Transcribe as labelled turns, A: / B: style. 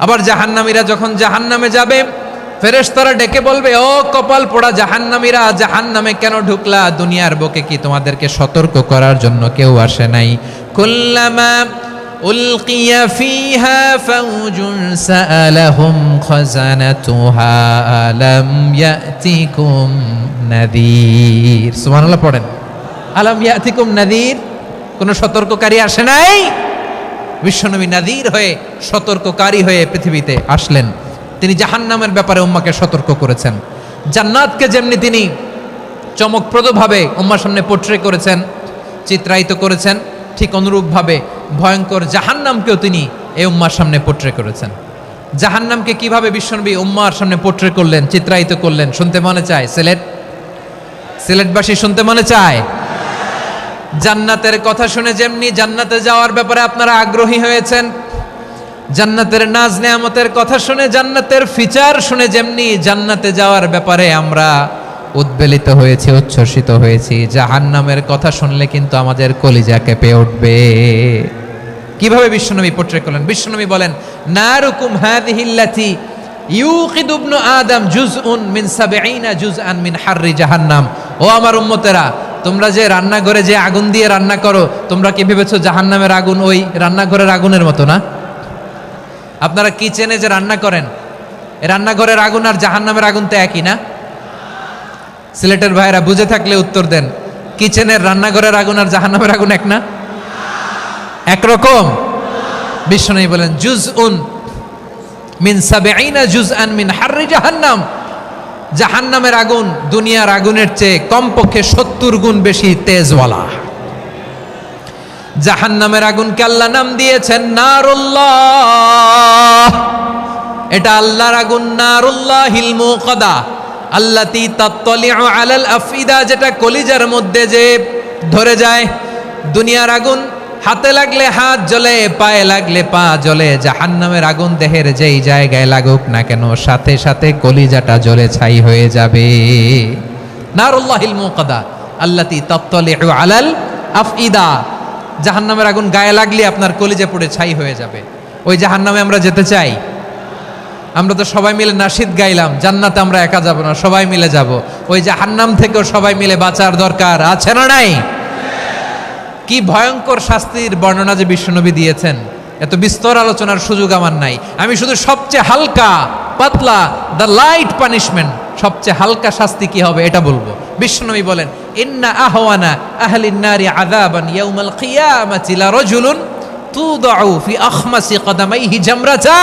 A: আবার জাহান্নামীরা যখন জাহান্নামে যাবে, ফেরেশতারা ডেকে বলবে, ও কপাল পোড়া জাহান্নামীরা, জাহান্নামে কেন ঢুকলা? দুনিয়ার বুকে কি তোমাদেরকে সতর্ক করার জন্য কেউ আসে নাই? কুল্লামা উলকিয়া ফিহা ফাউজুন সাআলাহুম খাজানাতুহা আলাম ইয়াতিকুম নাযীর। সুবহানাল্লাহ পড়েন। আলাম ইয়াতিকুম নাযীর, কোন সতর্ককারী আসে নাই? বিশ্বনবী নাযীর হয়ে, সতর্ককারী হয়ে পৃথিবীতে আসলেন। তিনি জাহান্নামের ব্যাপারে উম্মাকে সতর্ক করেছেন। জান্নাতকে যেমনি তিনি চমকপ্রদভাবে উম্মার সামনে পোট্রে করেছেন, চিত্রায়িত করেছেন, ঠিক অনুরূপভাবে ভয়ঙ্কর জাহান্নামকেও তিনি এই উম্মার সামনে পোট্রে করেছেন। জাহান্নামকে কিভাবে বিশ্বনবী উম্মার সামনে পোট্রে করলেন, চিত্রায়িত করলেন, শুনতে মনে চায়? সিলেটবাসী শুনতে মনে চায়? জান্নাতের কথা শুনে যেমনি জান্নাতে যাওয়ার ব্যাপারে আপনারা আগ্রহী হয়েছেন, জান্নাতের নাজ নেয়ামতের কথা শুনে, জান্নাতের ফিচার শুনে যেমনি জান্নাতে যাওয়ার ব্যাপারে আমরা উদ্বেলিত হয়েছি, উচ্ছ্বসিত হয়েছি, জাহান্নামের কথা শুনলে কিন্তু আমাদের কলিজা কেঁপে উঠবে। কিভাবে বিশ্বনবী পোট্রে করলেন? বিশ্বনবী বলেন, নারুকুম হাযিহিল্লাতী ইউকিদু ইবনু আদম জুজউন মিন ৭০ জুজআন মিন হাররি জাহান্নাম। ও আমার উম্মতেরা, তোমরা যে রান্নাঘরে যে আগুন দিয়ে রান্না করো, তোমরা কি ভেবেছো জাহান্নামের আগুন ওই রান্নাঘরের আগুনের মতো না? আপনারা কিচেনে যে রান্না করেন, রান্নাঘরের আগুন আর জাহান্নামের আগুন তো একই না? সিলেটের ভাইয়েরা বুঝে থাকলে উত্তর দেন। কিচেনের রান্নাঘরের আগুন আর জাহান্নামের আগুন এক না? একরকম? বিশ্বনবী বলেন, জুজউন মিন ৭০ জুজআন মিন হাররি জাহান্নাম। জাহান্নামের আগুন দুনিয়ার আগুনের চেয়ে কমপক্ষে ৭০ গুণ বেশি তেজওয়ালা। জাহান্নামের আগুনকে আল্লাহ নাম দিয়েছেন নারুল্লাহ। এটা আল্লাহর আগুন, নারুল্লাহিল মুকাদা আল্লাতী তাত্তালিউ আলাল আফইদা, যেটা কলিজার মধ্যে যে ধরে যায়। দুনিয়ার আগুন হাতে লাগলে হাত জ্বলে, পায়ে লাগলে পা জ্বলে। জাহান্নামের আগুন দেহের যেই জায়গায় লাগুক না কেন, সাথে সাথে কলিজাটা জ্বলে ছাই হয়ে যাবে। নারুল্লাহিল মুকাদা আল্লাতী তাত্তালিউ আলাল আফইদা। জাহান্নামের আগুন গায়ে লাগলে আপনার কলিজা পুড়ে ছাই হয়ে যাবে। ওই জাহান্নামে আমরা যেতে চাই? আমরা তো সবাই মিলে নাশিদ গাইলাম, জান্নাতে আমরা একা যাব না, সবাই মিলে যাব। ওই জাহান্নাম থেকেও সবাই মিলে বাঁচার দরকার আছে না নাই? কি ভয়ঙ্কর শাস্তির বর্ণনা যে বিশ্বনবী দিয়েছেন, এত বিস্তর আলোচনার সুযোগ আমার নাই। আমি শুধু সবচেয়ে হালকা পাতলা, দ্য লাইট পানিশমেন্ট, সবচেয়ে হালকা শাস্তি কি হবে এটা বলবো। বিশ্বনবী বলেন, ইন্না আহওয়ানা আহলিন নারি আযাবান ইয়াউমাল কিয়ামাতি লা রাজুলুন তুদাউ ফি আখমাসি কদামাইহি জামরাতা।